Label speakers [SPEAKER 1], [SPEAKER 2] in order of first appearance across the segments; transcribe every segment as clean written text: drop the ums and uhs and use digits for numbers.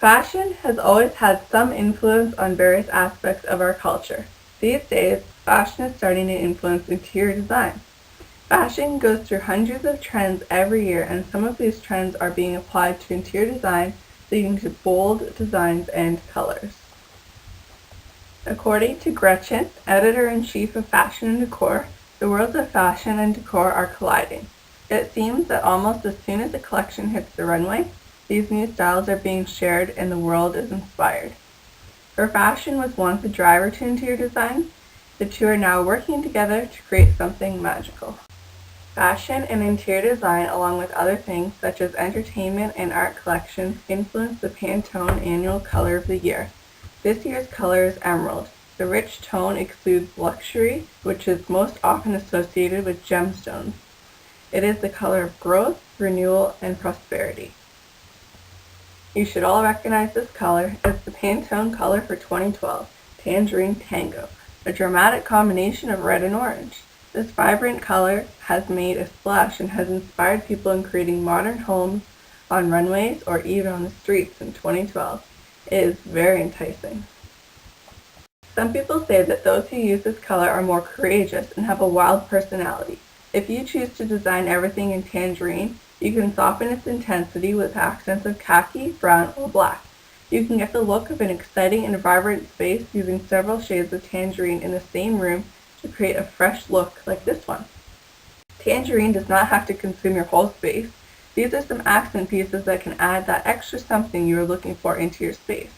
[SPEAKER 1] Fashion has always had some influence on various aspects of our culture. These days, fashion is starting to influence interior design. Fashion goes through hundreds of trends every year, and some of these trends are being applied to interior design, leading to bold designs and colors. According to Gretchen, editor-in-chief of Fashion and Decor, the worlds of fashion and decor are colliding. It seems that almost as soon as a collection hits the runway, these new styles are being shared and the world is inspired. Where fashion was once a driver to interior design, the two are now working together to create something magical. Fashion and interior design, along with other things such as entertainment and art collections, influence the Pantone annual color of the year. This year's color is emerald. The rich tone exudes luxury, which is most often associated with gemstones. It is the color of growth, renewal, and prosperity. You should all recognize this color. It's the Pantone color for 2012, Tangerine Tango, a dramatic combination of red and orange. This vibrant color has made a splash and has inspired people in creating modern homes on runways or even on the streets in 2012. It is very enticing. Some people say that those who use this color are more courageous and have a wild personality. If you choose to design everything in tangerine, you can soften its intensity with accents of khaki, brown, or black. You can get the look of an exciting and vibrant space using several shades of tangerine in the same room to create a fresh look like this one. Tangerine does not have to consume your whole space. These are some accent pieces that can add that extra something you are looking for into your space.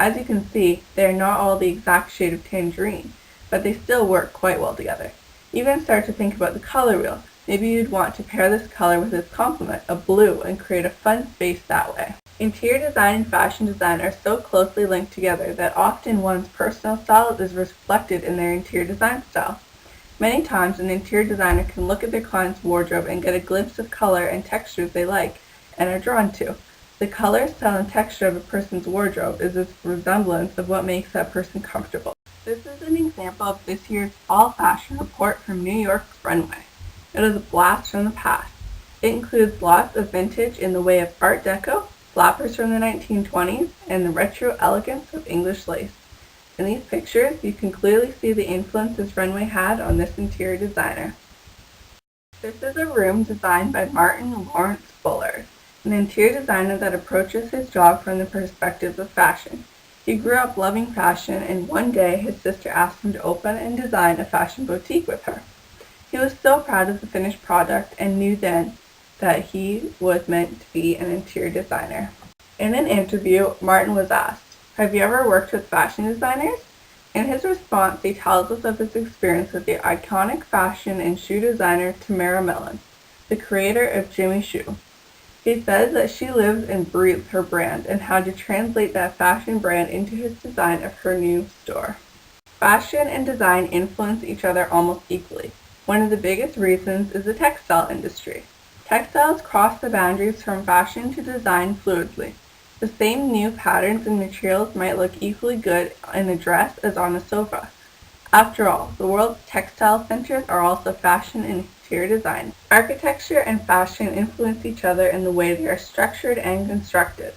[SPEAKER 1] As you can see, they are not all the exact shade of tangerine, but they still work quite well together. Even start to think about the color wheel. Maybe you'd want to pair this color with its complement, a blue, and create a fun space that way. Interior design and fashion design are so closely linked together that often one's personal style is reflected in their interior design style. Many times, an interior designer can look at their client's wardrobe and get a glimpse of color and textures they like and are drawn to. The color, style, and texture of a person's wardrobe is a resemblance of what makes that person comfortable. This is an example of this year's fall fashion report from New York's runway. It is a blast from the past. It includes lots of vintage in the way of Art Deco, flappers from the 1920s, and the retro elegance of English lace. In these pictures, you can clearly see the influence this runway had on this interior designer. This is a room designed by Martin Lawrence Bullard, an interior designer that approaches his job from the perspective of fashion. He grew up loving fashion, and one day his sister asked him to open and design a fashion boutique with her. He was so proud of the finished product and knew then that he was meant to be an interior designer. In an interview, Martin was asked, "Have you ever worked with fashion designers?" In his response, he tells us of his experience with the iconic fashion and shoe designer Tamara Mellon, the creator of Jimmy Choo. He says that she lives and breathes her brand and how to translate that fashion brand into his design of her new store. Fashion and design influence each other almost equally. One of the biggest reasons is the textile industry. Textiles cross the boundaries from fashion to design fluidly. The same new patterns and materials might look equally good in a dress as on a sofa. After all, the world's textile centers are also fashion and interior design. Architecture and fashion influence each other in the way they are structured and constructed.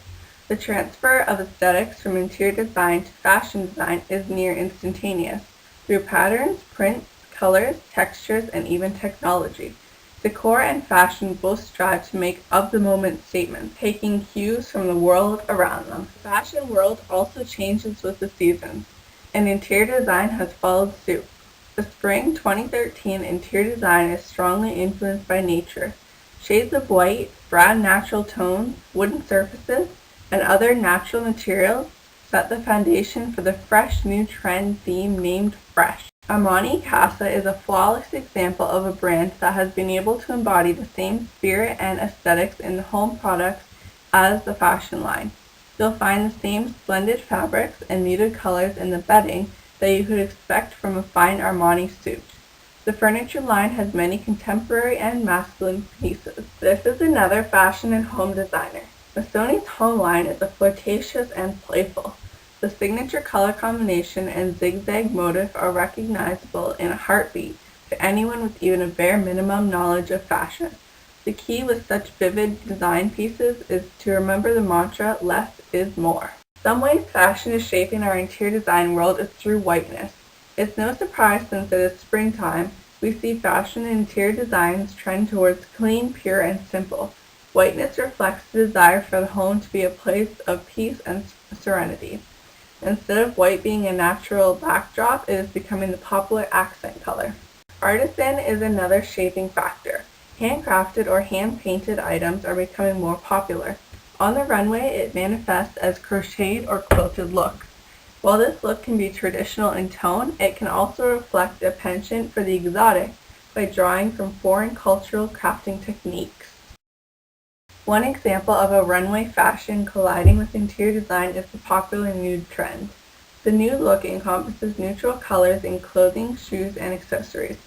[SPEAKER 1] The transfer of aesthetics from interior design to fashion design is near instantaneous, through patterns, prints, colors, textures, and even technology. Decor and fashion both strive to make of-the-moment statements, taking cues from the world around them. The fashion world also changes with the seasons, and interior design has followed suit. The spring 2013 interior design is strongly influenced by nature. Shades of white, brown natural tones, wooden surfaces, and other natural materials set the foundation for the fresh new trend theme named Fresh. Armani Casa is a flawless example of a brand that has been able to embody the same spirit and aesthetics in the home products as the fashion line. You'll find the same splendid fabrics and muted colors in the bedding that you could expect from a fine Armani suit. The furniture line has many contemporary and masculine pieces. This is another fashion and home designer. Missoni's home line is flirtatious and playful. The signature color combination and zigzag motif are recognizable in a heartbeat to anyone with even a bare minimum knowledge of fashion. The key with such vivid design pieces is to remember the mantra, less is more. Some ways fashion is shaping our interior design world is through whiteness. It's no surprise since it is springtime, we see fashion and interior designs trend towards clean, pure, and simple. Whiteness reflects the desire for the home to be a place of peace and serenity. Instead of white being a natural backdrop, it is becoming the popular accent color. Artisan is another shaping factor. Handcrafted or hand-painted items are becoming more popular. On the runway, it manifests as crocheted or quilted looks. While this look can be traditional in tone, it can also reflect a penchant for the exotic by drawing from foreign cultural crafting techniques. One example of a runway fashion colliding with interior design is the popular nude trend. The nude look encompasses neutral colors in clothing, shoes, and accessories.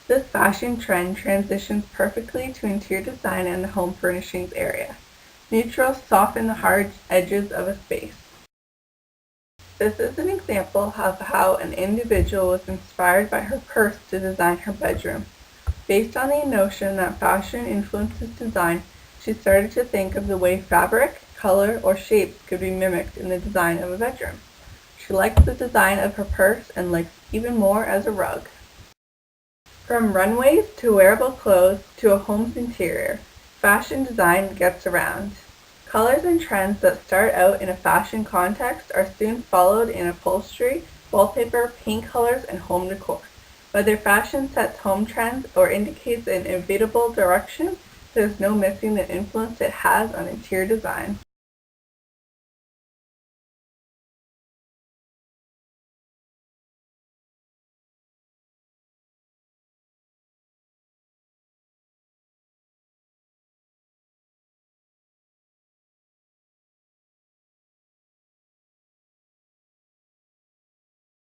[SPEAKER 1] This fashion trend transitions perfectly to interior design and the home furnishings area. Neutrals soften the hard edges of a space. This is an example of how an individual was inspired by her purse to design her bedroom. Based on the notion that fashion influences design, she started to think of the way fabric, color, or shapes could be mimicked in the design of a bedroom. She liked the design of her purse and likes it even more as a rug. From runways to wearable clothes to a home's interior, fashion design gets around. Colors and trends that start out in a fashion context are soon followed in upholstery, wallpaper, paint colors, and home decor. Whether fashion sets home trends or indicates an inevitable direction, there's no missing the influence it has on interior design.